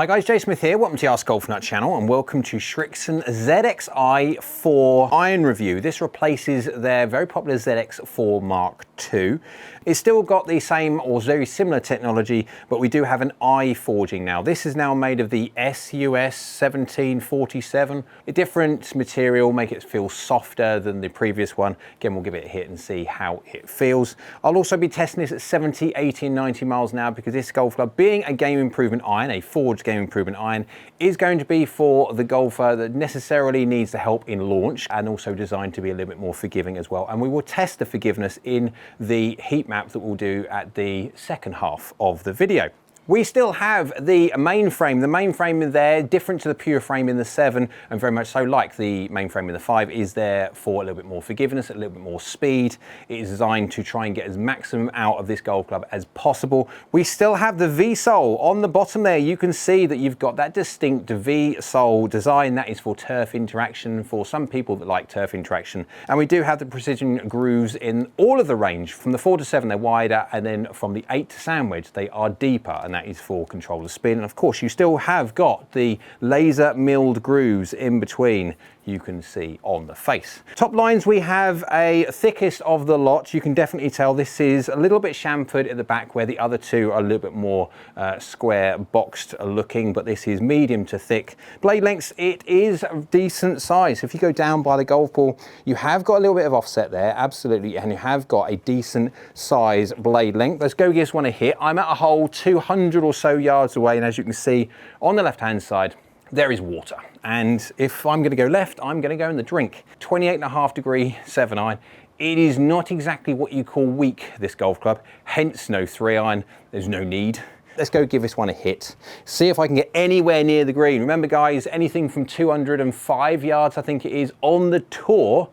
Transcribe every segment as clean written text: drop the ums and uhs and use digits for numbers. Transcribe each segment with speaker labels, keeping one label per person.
Speaker 1: Hi guys, Jay Smith here. Welcome to the AskGolfNut channel and welcome to Srixon ZXi4 iron review. This replaces their very popular ZX4 Mark II. It's still got the same or very similar technology, but we do have an eye forging now. This is now made of the SUS 1747, a different material, make it feel softer than the previous one. Again, we'll give it a hit and see how it feels. I'll also be testing this at 70, 80 and 90 miles an hour because this golf club, being a game improvement iron, a forged game improvement iron, is going to be for the golfer that necessarily needs the help in launch and also designed to be a little bit more forgiving as well. And we will test the forgiveness in the heat map that we'll do at the second half of the video. We still have the main frame. The main frame in there, different to the pure frame in the 7, and very much so like the main frame in the 5, is there for a little bit more forgiveness, a little bit more speed. It is designed to try and get as maximum out of this golf club as possible. We still have the V-sole. On the bottom there, you can see that you've got that distinct V-sole design. That is for turf interaction, for some people that like turf interaction. And we do have the precision grooves in all of the range. From the 4 to 7, they're wider, and then from the 8 to sandwich, they are deeper. And that is for control of spin. And of course, you still have got the laser milled grooves in between, you can see on the face. Top lines, we have a thickest of the lot. You can definitely tell this is a little bit chamfered at the back, where the other two are a little bit more square boxed looking, but this is medium to thick. Blade lengths, it is a decent size. If you go down by the golf ball, you have got a little bit of offset there, absolutely, and you have got a decent size blade length. Let's go give this one a hit. I'm at a hole 200 or so yards away, and as you can see on the left hand side, there is water. And if I'm gonna go left, I'm gonna go in the drink. 28.5 degree 7 iron. It is not exactly what you call weak, this golf club, hence no 3 iron, there's no need. Let's go give this one a hit. See if I can get anywhere near the green. Remember guys, anything from 205 yards, I think it is, on the tour,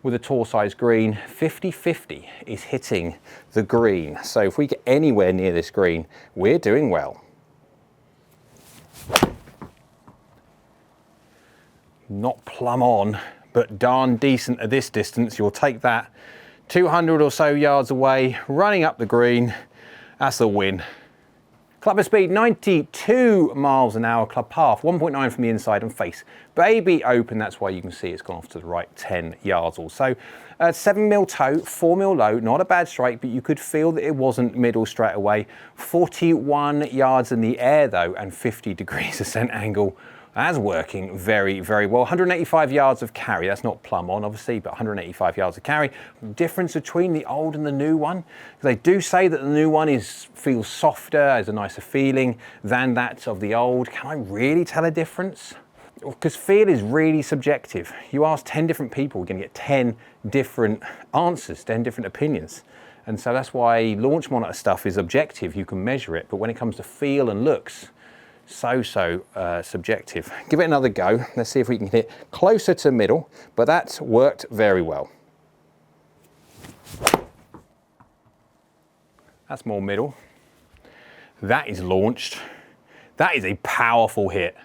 Speaker 1: with a tour size green, 50-50 is hitting the green. So if we get anywhere near this green, we're doing well. Not plumb on, but darn decent at this distance. You'll take that 200 or so yards away, running up the green. That's a win. Club speed 92 miles an hour, club path 1.9 from the inside and face baby open. That's why you can see it's gone off to the right 10 yards or so. 7 mil toe, 4 mil low, not a bad strike, but you could feel that it wasn't middle straight away. 41 yards in the air though, and 50 degrees ascent angle. That's working very, very well. 185 yards of carry. That's not plumb on, obviously, but 185 yards of carry. Difference between the old and the new one. They do say that the new one feels softer, has a nicer feeling than that of the old. Can I really tell a difference? Because feel is really subjective. You ask 10 different people, you're going to get 10 different answers, 10 different opinions. And so that's why launch monitor stuff is objective. You can measure it, but when it comes to feel and looks, so subjective. Give it another go. Let's see if we can hit closer to middle, but that's worked very well. That's more middle. That is launched. That is a powerful hit.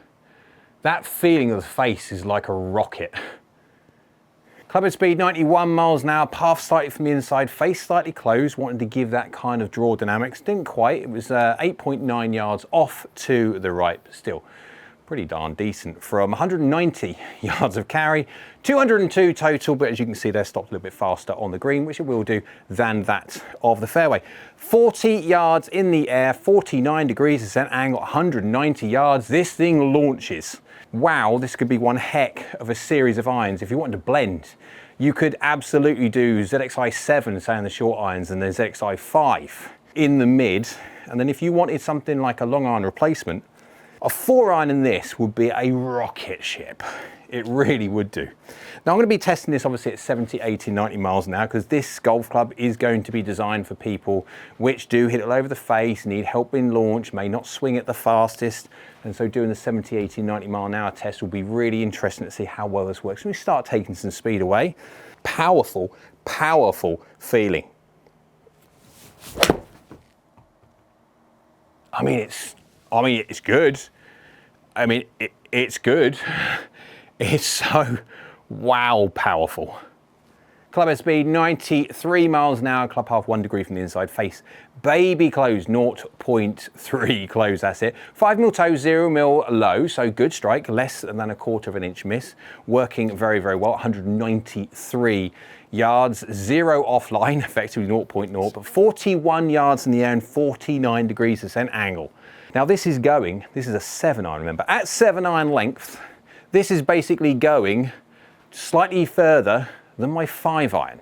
Speaker 1: That feeling of the face is like a rocket. Club speed 91 miles an hour, path slightly from the inside, face slightly closed, wanted to give that kind of draw dynamics. Didn't quite, it was 8.9 yards off to the right, but still pretty darn decent. From 190 yards of carry, 202 total, but as you can see, they're stopped a little bit faster on the green, which it will do, than that of the fairway. 40 yards in the air, 49 degrees ascent angle, 190 yards. This thing launches. Wow, this could be one heck of a series of irons. If you wanted to blend, you could absolutely do ZXi7, say in the short irons, and then ZXi5 in the mid. And then if you wanted something like a long iron replacement, a 4 iron in this would be a rocket ship. It really would do. Now I'm going to be testing this obviously at 70, 80, 90 miles an hour because this golf club is going to be designed for people which do hit it all over the face, need help in launch, may not swing it the fastest. And so doing the 70, 80, 90 mile an hour test will be really interesting to see how well this works. When we start taking some speed away, powerful, powerful feeling. I mean, it's good. I mean, it's good. It's so wow powerful. Club head speed 93 miles an hour, club half 1 degree from the inside, face baby close 0.3 close, that's it. 5mm toe, 0mm low, so good strike, less than a 1/4 inch miss, working very, very well. 193 yards, 0 offline, effectively 0.0, but 41 yards in the air and 49 degrees descent angle. Now this is a 7-iron, remember. At 7-iron length, this is basically going slightly further than my 5-iron.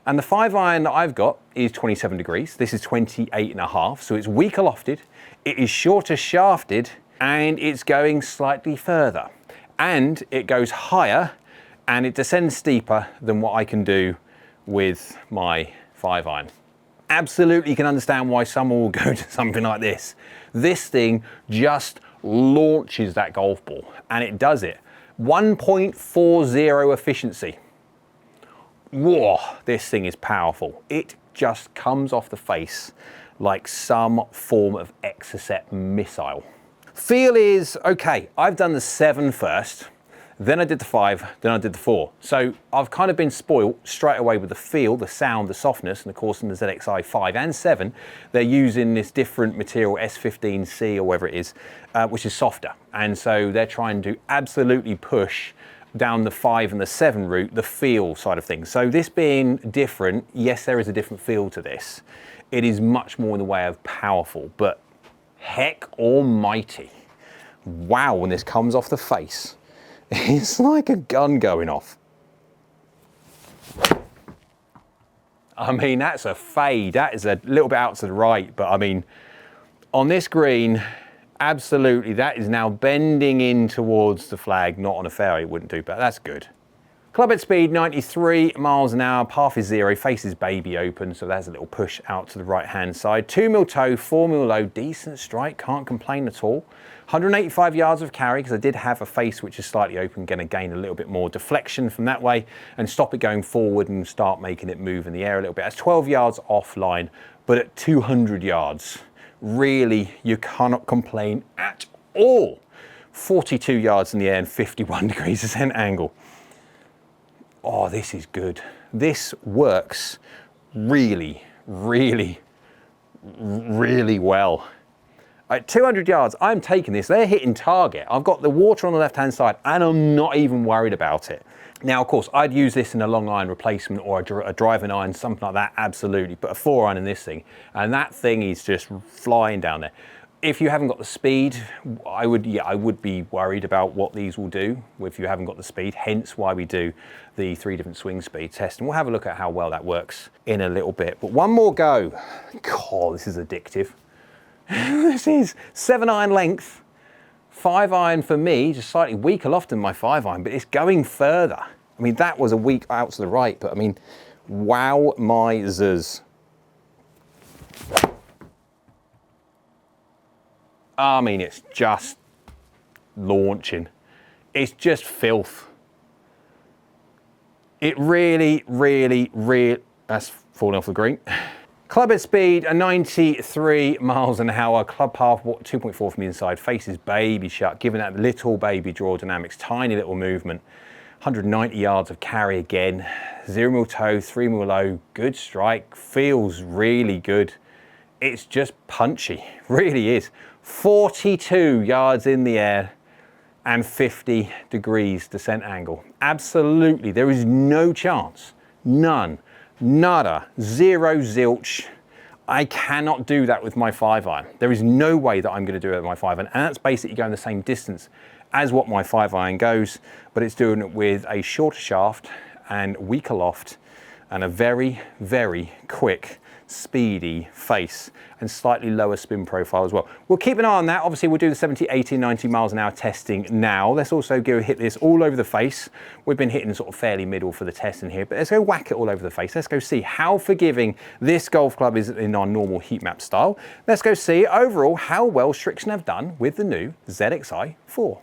Speaker 1: And the 5-iron that I've got is 27 degrees. This is 28.5, so it's weaker lofted, it is shorter shafted, and it's going slightly further. And it goes higher, and it descends steeper than what I can do with my 5-iron. Absolutely can understand why someone will go to something like this. This thing just launches that golf ball, and it does it. 1.40 efficiency. Whoa, this thing is powerful. It just comes off the face like some form of Exocet missile. Feel is, okay, I've done the 7 first, then I did the 5, then I did the 4. So I've kind of been spoilt straight away with the feel, the sound, the softness, and of course in the ZXi4 and 7, they're using this different material, S15C or whatever it is, which is softer. And so they're trying to absolutely push down the 5 and the 7 route, the feel side of things. So this being different, yes, there is a different feel to this. It is much more in the way of powerful, but heck almighty. Wow, when this comes off the face, it's like a gun going off. I mean, that's a fade. That is a little bit out to the right, but I mean, on this green, absolutely, that is now bending in towards the flag, not on a fairway, it wouldn't do, but that's good. Club head speed 93 miles an hour, path is 0, face is baby open, so there's a little push out to the right hand side. 2mm toe, 4mm low, decent strike, can't complain at all. 185 yards of carry, because I did have a face which is slightly open, going to gain a little bit more deflection from that way and stop it going forward and start making it move in the air a little bit. That's 12 yards offline, but at 200 yards, really, you cannot complain at all. 42 yards in the air and 51 degrees descent angle. Oh, this is good. This works really, really, really well. At 200 yards, I'm taking this. They're hitting target. I've got the water on the left-hand side, and I'm not even worried about it. Now, of course, I'd use this in a long iron replacement or a driving iron, something like that, absolutely. But a 4-iron in this thing, and that thing is just flying down there. If you haven't got the speed, I would be worried about what these will do if you haven't got the speed, hence why we do the 3 different swing speed test. And we'll have a look at how well that works in a little bit. But one more go. God, this is addictive. This is 7-iron length, 5-iron for me, just slightly weaker loft than my 5-iron, but it's going further. I mean, that was a weak out to the right, but I mean, wow my zers. I mean, it's just launching. It's just filth. It really, really, really, that's falling off the green. Club head speed, 93 miles an hour, club path 2.4 from the inside, face is baby shut, giving that little baby draw dynamics, tiny little movement. 190 yards of carry again, 0mm toe, 3mm low, good strike, feels really good. It's just punchy, really is. 42 yards in the air and 50 degrees descent angle. Absolutely, there is no chance, none, nada, zero zilch. I cannot do that with my 5-iron. There is no way that I'm going to do it with my 5-iron, and that's basically going the same distance as what my 5-iron goes, but it's doing it with a shorter shaft and weaker loft and a very, very quick, speedy face and slightly lower spin profile as well. We'll keep an eye on that. Obviously, we'll do the 70, 80, 90 miles an hour testing now. Let's also go hit this all over the face. We've been hitting sort of fairly middle for the testing here, but let's go whack it all over the face. Let's go see how forgiving this golf club is in our normal heat map style. Let's go see overall how well Srixon have done with the new ZXi4.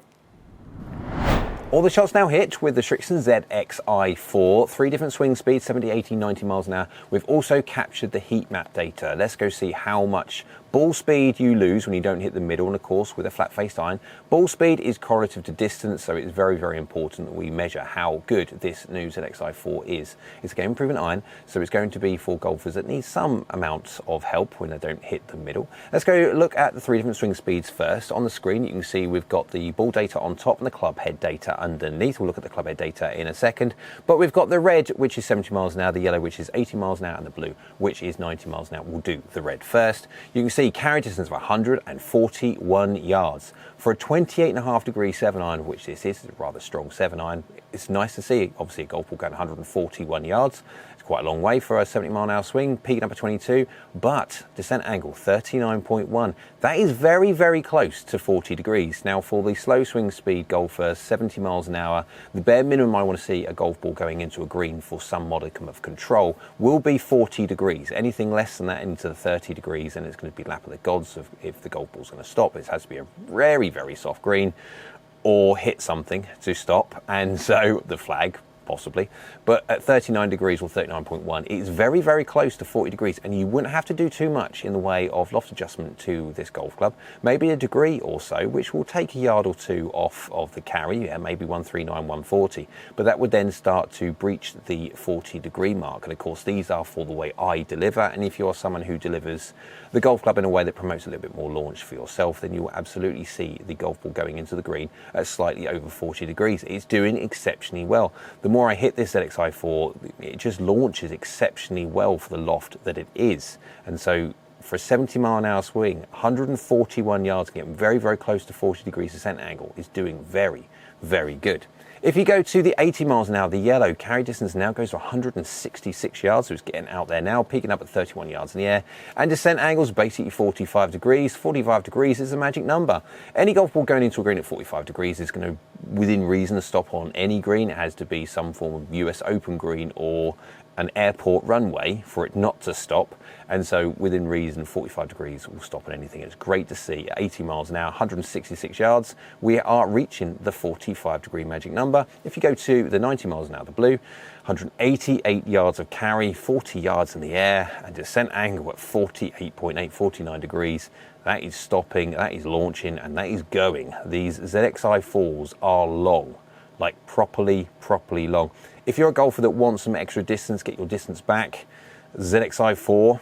Speaker 1: All the shots now hit with the Srixon ZXi4, 3 different swing speeds, 70, 80, 90 miles an hour. We've also captured the heat map data. Let's go see how much Ball speed you lose when you don't hit the middle, and of course with a flat-faced iron, ball speed is correlative to distance, so it's very, very important that we measure how good this new ZXi4 is. It's a game improvement iron, so it's going to be for golfers that need some amount of help when they don't hit the middle. Let's go look at the 3 different swing speeds first. On the screen you can see we've got the ball data on top and the club head data underneath. We'll look at the club head data in a second, but we've got the red, which is 70 miles an hour, the yellow, which is 80 miles an hour, and the blue, which is 90 miles an hour. We'll do the red first. You can see carry distance of 141 yards. For a 28.5-degree 7-iron, which this is a rather strong 7-iron, it's nice to see, obviously a golf ball going 141 yards. It's quite a long way for a 70-mile-an-hour swing, peak number 22, but descent angle 39.1. That is very, very close to 40 degrees. Now for the slow swing speed golfer, 70 miles an hour, the bare minimum I want to see a golf ball going into a green for some modicum of control will be 40 degrees. Anything less than that into the 30 degrees, and it's going to be lap of the gods if the golf ball's going to stop. It has to be a very, very soft green or hit something to stop, and so the flag possibly, but at 39 degrees or 39.1, it's very, very close to 40 degrees, and you wouldn't have to do too much in the way of loft adjustment to this golf club. Maybe a degree or so, which will take a yard or two off of the carry, yeah, maybe 139, 140, but that would then start to breach the 40 degree mark. And of course, these are for the way I deliver, and if you're someone who delivers the golf club in a way that promotes a little bit more launch for yourself, then you will absolutely see the golf ball going into the green at slightly over 40 degrees. It's doing exceptionally well. The more I hit this ZXi4, it just launches exceptionally well for the loft that it is. And so for a 70-mile-an-hour swing, 141 yards, getting very, very close to 40 degrees descent angle, is doing very, very good. If you go to the 80 miles an hour, the yellow, carry distance now goes to 166 yards, so it's getting out there now, peaking up at 31 yards in the air, and descent angles basically 45 degrees. 45 degrees is a magic number. Any golf ball going into a green at 45 degrees is going to, within reason, stop on any green. It has to be some form of US Open green or an airport runway for it not to stop, and so within reason 45 degrees will stop on anything. It's great to see. At 80 miles an hour, 166 yards, we are reaching the 45 degree magic number. If you go to the 90 miles an hour, the blue, 188 yards of carry, 40 yards in the air, and descent angle at 48.8, 49 degrees. That is stopping, that is launching, and that is going. These ZXi4s are long, like properly long. If you're a golfer that wants some extra distance, get your distance back, ZXi4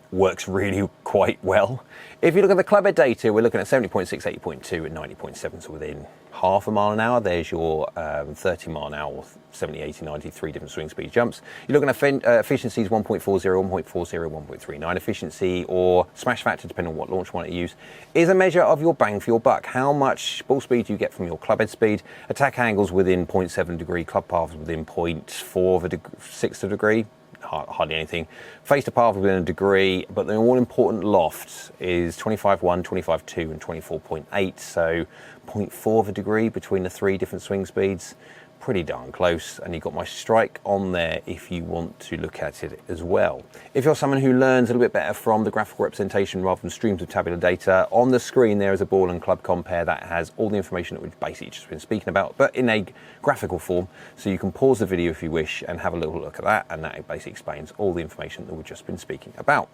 Speaker 1: works really quite well. If you look at the club head data, we're looking at 70.6, 80.2 and 90.7, so within half a mile an hour. There's your 30 mile an hour, 70, 80, 90, 3 different swing speed jumps. You're looking at efficiencies 1.40, 1.40, 1.39 efficiency, or smash factor, depending on what launch you want to use, is a measure of your bang for your buck. How much ball speed you get from your club head speed. Attack angles within 0.7 degree, club paths within 0.4 of a sixth of a degree. Hardly anything. Face to path within a degree, but the all important loft is 25.1, 25.2 and 24.8, so 0.4 of a degree between the 3 different swing speeds. Pretty darn close, and you've got my strike on there if you want to look at it as well. If you're someone who learns a little bit better from the graphical representation rather than streams of tabular data, on the screen there is a ball and club compare that has all the information that we've basically just been speaking about, but in a graphical form, so you can pause the video if you wish and have a little look at that, and that basically explains all the information that we've just been speaking about.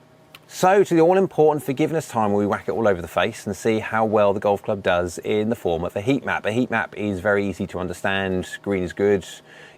Speaker 1: So to the all-important forgiveness time where we whack it all over the face and see how well the golf club does in the form of a heat map. A heat map is very easy to understand. Green is good,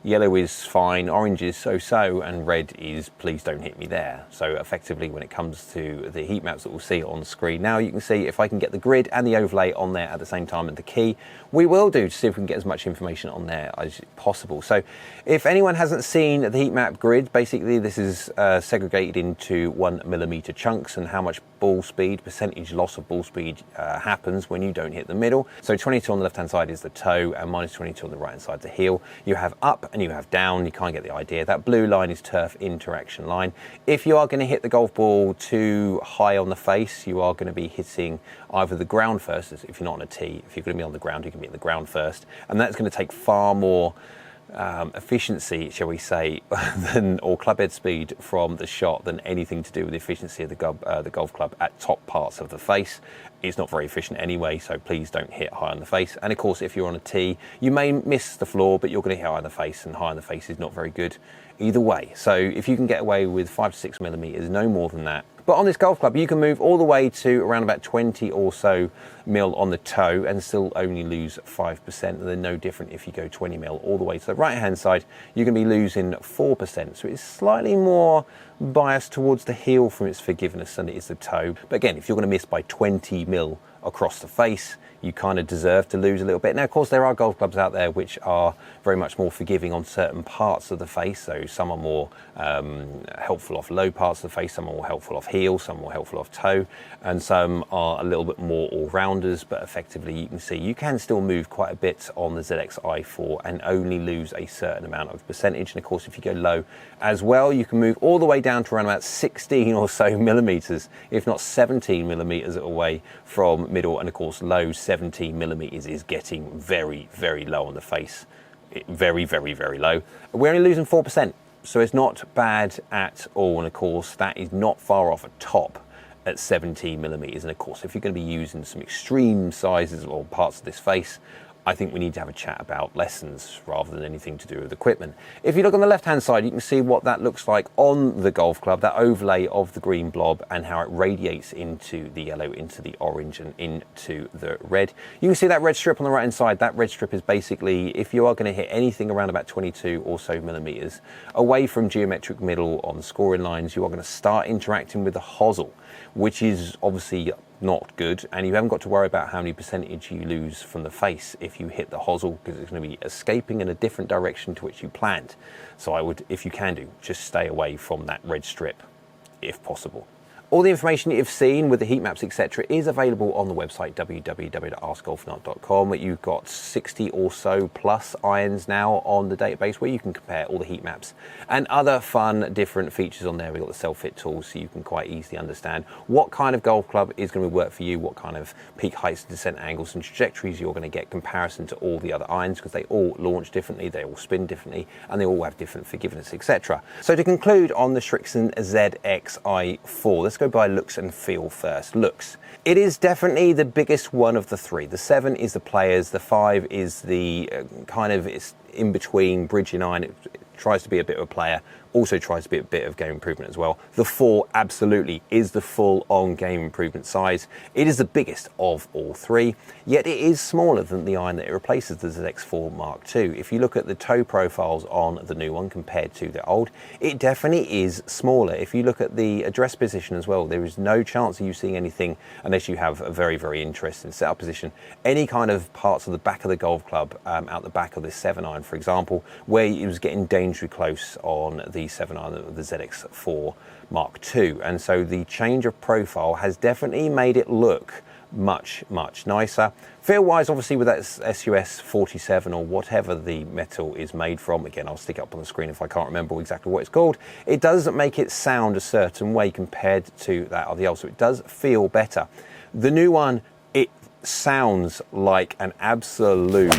Speaker 1: yellow is fine, orange is so-so, and red is please don't hit me there. So effectively, when it comes to the heat maps that we'll see on the screen now, you can see if I can get the grid and the overlay on there at the same time and the key, we will do to see if we can get as much information on there as possible. So if anyone hasn't seen the heat map grid, basically this is segregated into 1 millimeter chunks and how much ball speed, percentage loss of ball speed happens when you don't hit the middle. So 22 on the left hand side is the toe and minus 22 on the right hand side the heel. You have up and you have down, you can't get the idea. That blue line is turf interaction line. If you are going to hit the golf ball too high on the face, you are going to be hitting either the ground first, if you're not on a tee. If you're going to be on the ground, you can be in the ground first, and that's going to take far more efficiency, shall we say, or club head speed from the shot than anything to do with the efficiency of the golf club at top parts of the face. It's not very efficient anyway, so please don't hit high on the face. And of course, if you're on a tee, you may miss the floor, but you're going to hit high on the face, and high on the face is not very good either way. So if you can get away with 5 to 6 millimeters, no more than that, But on this golf club, you can move all the way to around about 20 or so mil on the toe and still only lose 5%. And they're no different if you go 20 mil all the way to the right-hand side, you're going to be losing 4%. So it's slightly more biased towards the heel from its forgiveness than it is the toe. But again, if you're going to miss by 20 mil across the face, you kind of deserve to lose a little bit. Now, of course, there are golf clubs out there which are very much more forgiving on certain parts of the face. So some are more helpful off low parts of the face, some are more helpful off heel, some are more helpful off toe, and some are a little bit more all-rounders. But effectively, you can see you can still move quite a bit on the ZXi4 and only lose a certain amount of percentage. And of course, if you go low as well, you can move all the way down to around about 16 or so millimeters, if not 17 millimeters away from middle. And of course, low 17 millimeters is getting very, very low on the face. Very, very, very low. We're only losing 4%, so it's not bad at all. And of course, that is not far off a top at 17 millimeters. And of course, if you're going to be using some extreme sizes or parts of this face, I think we need to have a chat about lessons rather than anything to do with equipment. If you look on the left-hand side, you can see what that looks like on the golf club, that overlay of the green blob and how it radiates into the yellow, into the orange and into the red. You can see that red strip on the right-hand side. That red strip is basically, if you are going to hit anything around about 22 or so millimeters away from geometric middle on scoring lines, you are going to start interacting with the hosel, which is obviously not good, and you haven't got to worry about how many percentage you lose from the face if you hit the hosel, because it's going to be escaping in a different direction to which you planned. So I would, if you can do, just stay away from that red strip if possible. All the information that you've seen with the heat maps, etc., is available on the website www.askgolfnut.com. You've got 60 or so plus irons now on the database where you can compare all the heat maps and other fun different features on there. We've got the self-fit tools, so you can quite easily understand what kind of golf club is going to work for you, what kind of peak heights, descent angles and trajectories you're going to get comparison to all the other irons, because they all launch differently, they all spin differently, and they all have different forgiveness, etc. So to conclude on the Srixon ZXi4, let's go by looks and feel first. Looks. It is definitely the biggest one of the three. The 7 is the players, the 5 is the kind of, it's in between, bridging iron. It tries to be a bit of a player, also tries to be a bit of game improvement as well. The 4 absolutely is the full-on game improvement size. It is the biggest of all three, yet it is smaller than the iron that it replaces, the ZX4 Mark II. If you look at the toe profiles on the new one compared to the old, it definitely is smaller. If you look at the address position as well, there is no chance of you seeing anything, unless you have a very, very interesting setup position, any kind of parts of the back of the golf club, out the back of this 7 iron, for example, where it was getting dangerously close on the 7 iron, the ZX4 Mark II. And so the change of profile has definitely made it look much, much nicer. Feel wise, obviously, with that SUS 47 or whatever the metal is made from, again, I'll stick it up on the screen if I can't remember exactly what it's called, it doesn't make it sound a certain way compared to that of the old, so it does feel better. The new one, it sounds like an absolute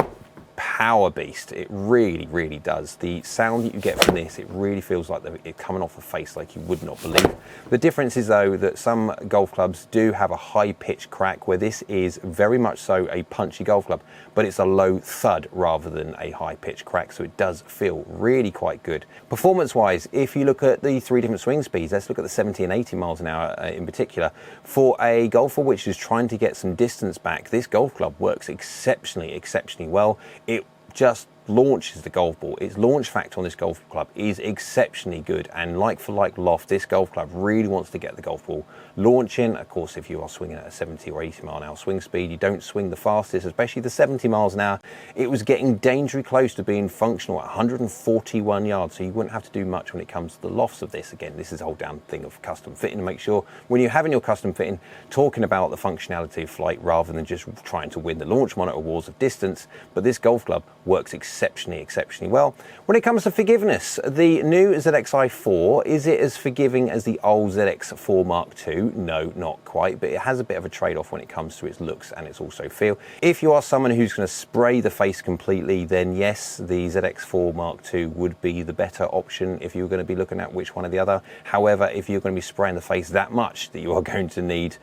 Speaker 1: power beast. It really, really does. The sound that you get from this, it really feels like it's coming off the face like you would not believe. The difference is, though, that some golf clubs do have a high pitch crack, where this is very much so a punchy golf club, but it's a low thud rather than a high pitch crack, so it does feel really quite good. Performance wise, if you look at the 3 different swing speeds, let's look at the 70 and 80 miles an hour in particular. For a golfer which is trying to get some distance back, this golf club works exceptionally well. It just launches the golf ball. Its launch factor on this golf club is exceptionally good, and like for like loft, this golf club really wants to get the golf ball launching. Of course, if you are swinging at a 70 or 80 mile an hour swing speed, you don't swing the fastest, especially the 70 miles an hour. It was getting dangerously close to being functional at 141 yards, so you wouldn't have to do much when it comes to the lofts of this. Again, this is a whole damn thing of custom fitting, to make sure when you're having your custom fitting, talking about the functionality of flight rather than just trying to win the launch monitor wars of distance. But this golf club works exceptionally well. When it comes to forgiveness, the new ZXi4, is it as forgiving as the old ZX4 Mark II? No, not quite, but it has a bit of a trade-off when it comes to its looks and its also feel. If you are someone who's going to spray the face completely, then yes, the ZX4 Mark II would be the better option if you were going to be looking at which one or the other. However, if you're going to be spraying the face that much that you are going to need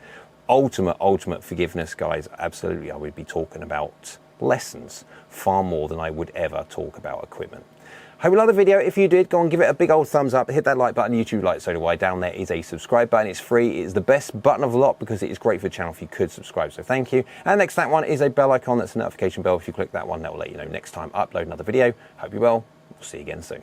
Speaker 1: ultimate forgiveness, guys, absolutely, I would be talking about lessons far more than I would ever talk about equipment. Hope you liked the video. If you did, go and give it a big old thumbs up, hit that like button. YouTube like, so do I. Down there is a subscribe button. It's free. It's the best button of the lot because it is great for the channel if you could subscribe. So thank you. And next to that one is a bell icon. That's a notification bell. If you click that one, that will let you know next time I upload another video. Hope you're well. We'll see you again soon.